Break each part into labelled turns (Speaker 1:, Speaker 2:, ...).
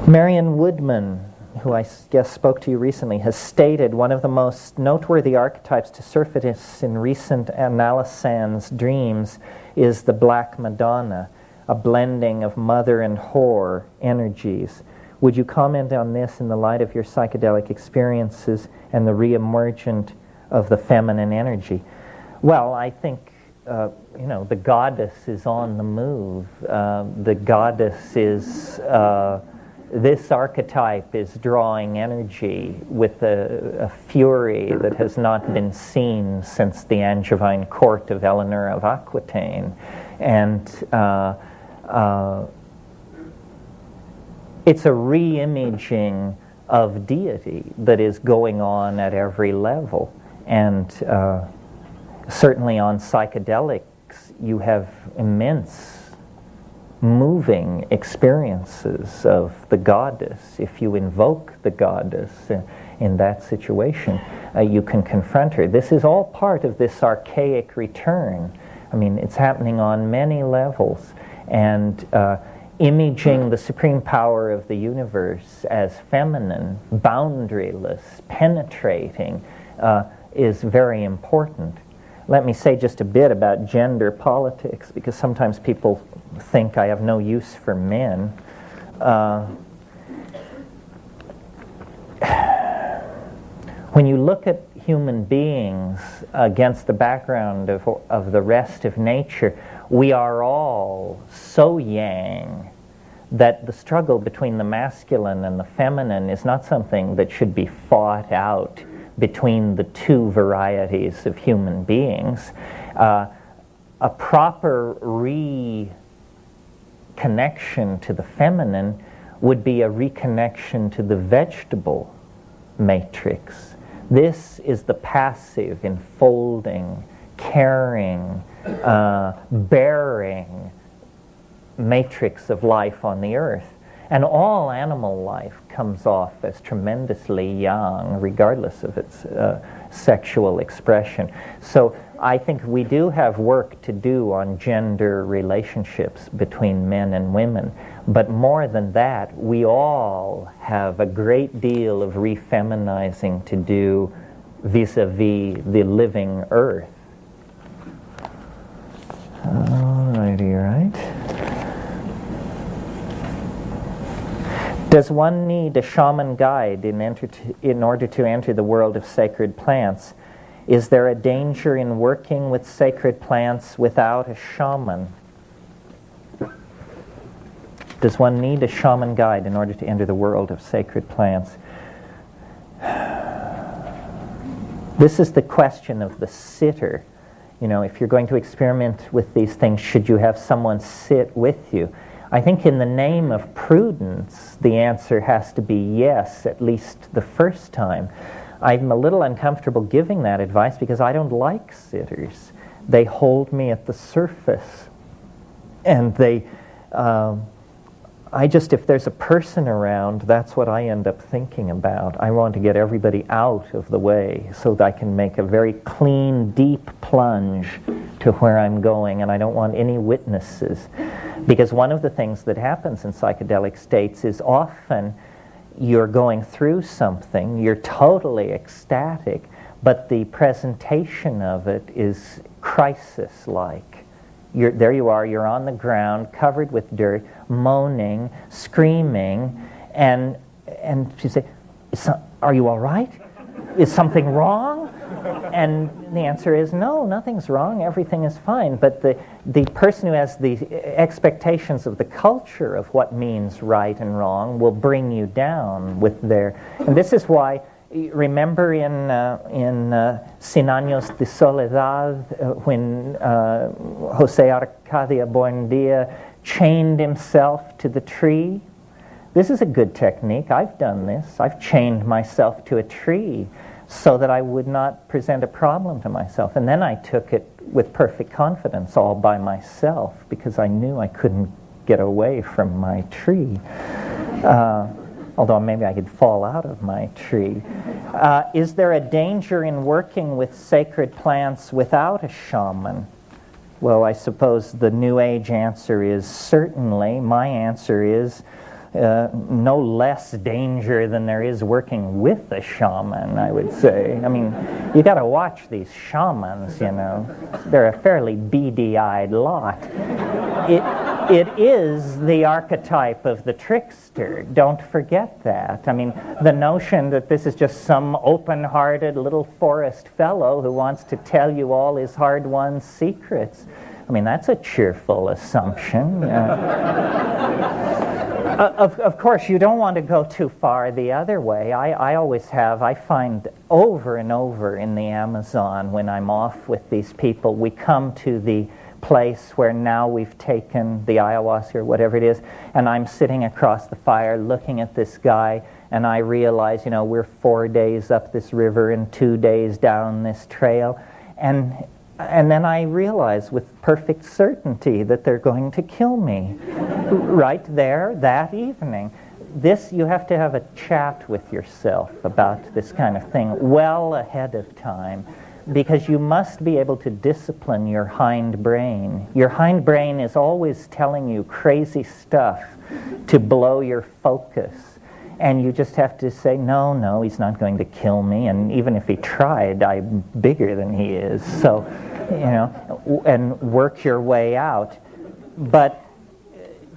Speaker 1: Marion Woodman, who I guess spoke to you recently, has stated one of the most noteworthy archetypes to surface in recent Analysan's dreams is the Black Madonna, a blending of mother and whore energies. Would you comment on this in the light of your psychedelic experiences and the re-emergent of the feminine energy? Well, I think, the goddess is on the move. The goddess is... this archetype is drawing energy with a fury that has not been seen since the Angevine court of Eleanor of Aquitaine. And it's a re-imaging of deity that is going on at every level. And certainly on psychedelics, you have immense moving experiences of the goddess. If you invoke the goddess in that situation, you can confront her. This is all part of this archaic return. I mean, it's happening on many levels, and imaging the supreme power of the universe as feminine, boundaryless, penetrating, is very important. Let me say just a bit about gender politics, because sometimes people think I have no use for men. When you look at human beings against the background of the rest of nature, we are all so yang that the struggle between the masculine and the feminine is not something that should be fought out between the two varieties of human beings. A proper reconnection to the feminine would be a reconnection to the vegetable matrix. This is the passive, enfolding, caring, bearing matrix of life on the earth. And all animal life comes off as tremendously yang, regardless of its sexual expression. So I think we do have work to do on gender relationships between men and women. But more than that, we all have a great deal of refeminizing to do vis-a-vis the living earth. Alrighty, right. Does one need a shaman guide in order to enter the world of sacred plants? Is there a danger in working with sacred plants without a shaman? Does one need a shaman guide in order to enter the world of sacred plants? This is the question of the sitter. You know, if you're going to experiment with these things, should you have someone sit with you? I think in the name of prudence, the answer has to be yes, at least the first time. I'm a little uncomfortable giving that advice because I don't like sitters. They hold me at the surface. And if there's a person around, that's what I end up thinking about. I want to get everybody out of the way so that I can make a very clean, deep plunge to where I'm going, and I don't want any witnesses. Because one of the things that happens in psychedelic states is often you're going through something, you're totally ecstatic, but the presentation of it is crisis-like. There you are, you're on the ground, covered with dirt, moaning, screaming, and you say, are you all right? Is something wrong? And the answer is no, nothing's wrong, everything is fine. But the person who has the expectations of the culture of what means right and wrong will bring you down with their... And this is why, remember in Cien Años de Soledad, when José Arcadia Buendía chained himself to the tree? This is a good technique. I've done this. I've chained myself to a tree so that I would not present a problem to myself. And then I took it with perfect confidence all by myself because I knew I couldn't get away from my tree. Although maybe I could fall out of my tree. Is there a danger in working with sacred plants without a shaman? Well, I suppose the New Age answer is certainly. My answer is no less danger than there is working with a shaman, I would say. I mean, you got to watch these shamans, you know. They're a fairly beady-eyed lot. It is the archetype of the trickster. Don't forget that. I mean, the notion that this is just some open-hearted little forest fellow who wants to tell you all his hard-won secrets, I mean, that's a cheerful assumption. Of course, you don't want to go too far the other way. I find over and over in the Amazon when I'm off with these people, we come to the place where now we've taken the ayahuasca or whatever it is, and I'm sitting across the fire looking at this guy, and I realize, you know, we're 4 days up this river and 2 days down this trail, and then I realize with perfect certainty that they're going to kill me right there that evening. This, you have to have a chat with yourself about this kind of thing well ahead of time, because you must be able to discipline your hind brain. Your hind brain is always telling you crazy stuff to blow your focus. And you just have to say, no, he's not going to kill me. And even if he tried, I'm bigger than he is. So, you know, and work your way out. But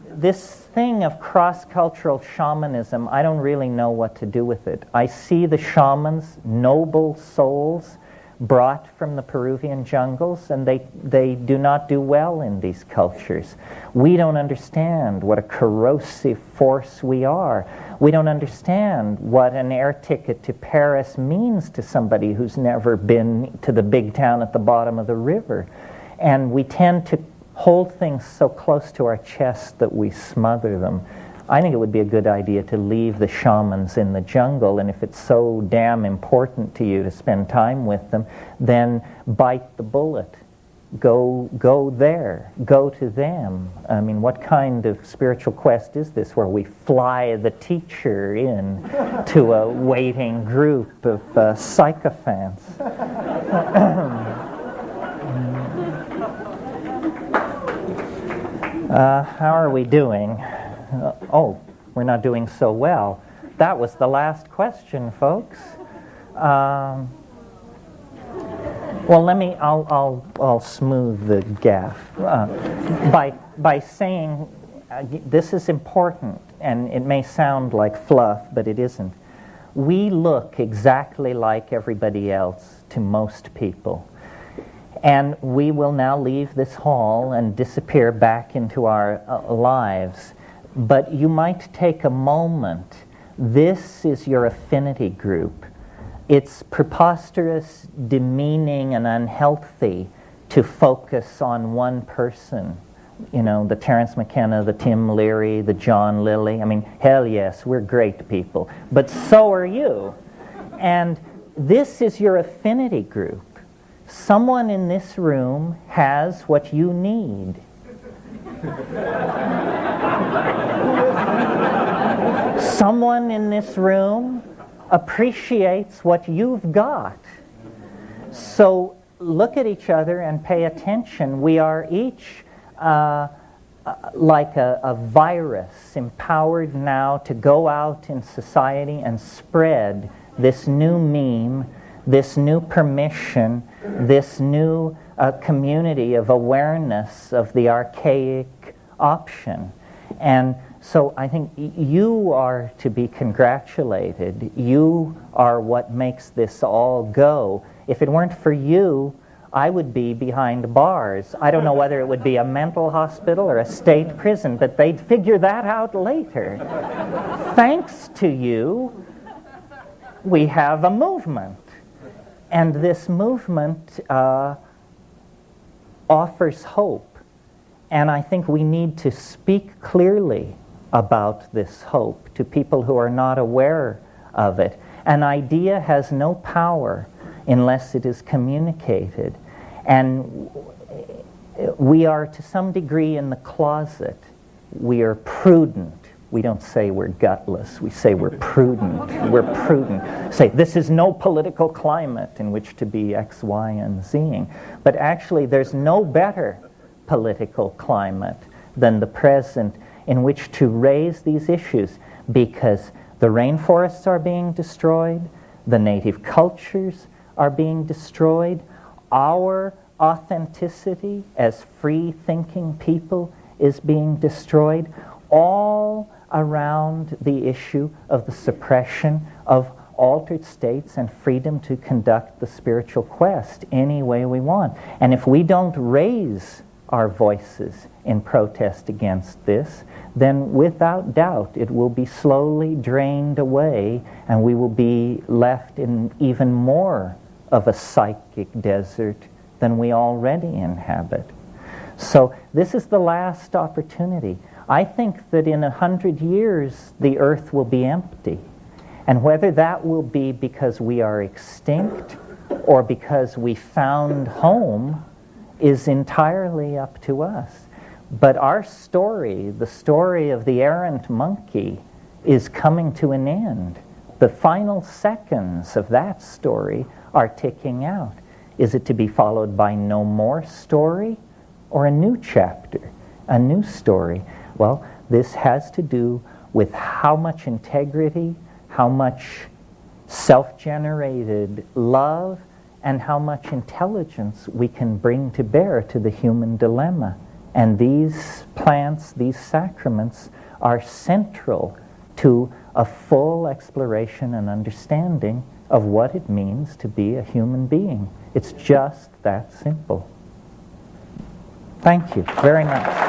Speaker 1: this thing of cross-cultural shamanism, I don't really know what to do with it. I see the shamans, noble souls, brought from the Peruvian jungles, and they do not do well in these cultures. We don't understand what a corrosive force we are. We don't understand what an air ticket to Paris means to somebody who's never been to the big town at the bottom of the river. And we tend to hold things so close to our chest that we smother them. I think it would be a good idea to leave the shamans in the jungle, and if it's so damn important to you to spend time with them, then bite the bullet. Go there. Go to them. I mean, what kind of spiritual quest is this where we fly the teacher in to a waiting group of sycophants? How are we doing? Oh, we're not doing so well. That was the last question, folks. Well, I'll smooth the gaffe by saying this is important, and it may sound like fluff, but it isn't. We look exactly like everybody else to most people. And we will now leave this hall and disappear back into our lives. But you might take a moment. This is your affinity group. It's preposterous, demeaning, and unhealthy to focus on one person. You know, the Terence Mckenna, the Tim Leary, the John Lilly. I mean, hell yes, we're great people. But so are you. And this is your affinity group. Someone in this room has what you need. Someone in this room appreciates what you've got. So look at each other and pay attention. We are each like a virus, empowered now to go out in society and spread this new meme, this new permission, this new community of awareness of the archaic option. And so I think you are to be congratulated. You are what makes this all go. If it weren't for you, I would be behind bars. I don't know whether it would be a mental hospital or a state prison, but they'd figure that out later. Thanks to you, we have a movement. And this movement offers hope. And I think we need to speak clearly about this hope to people who are not aware of it. An idea has no power unless it is communicated. And we are to some degree in the closet. We are prudent. We don't say we're gutless. We say we're prudent. We're prudent. Say, this is no political climate in which to be X, Y, and Zing. But actually, there's no better political climate than the present in which to raise these issues, because the rainforests are being destroyed, the native cultures are being destroyed, our authenticity as free-thinking people is being destroyed, all around the issue of the suppression of altered states and freedom to conduct the spiritual quest any way we want. And if we don't raise our voices in protest against this, then without doubt it will be slowly drained away, and we will be left in even more of a psychic desert than we already inhabit. So this is the last opportunity. I think that in 100 years the earth will be empty. And whether that will be because we are extinct or because we found home is entirely up to us. But our story, the story of the errant monkey, is coming to an end. The final seconds of that story are ticking out. Is it to be followed by no more story or a new chapter, a new story? Well, this has to do with how much integrity, how much self-generated love, and how much intelligence we can bring to bear to the human dilemma. And these plants, these sacraments, are central to a full exploration and understanding of what it means to be a human being. It's just that simple. Thank you very much.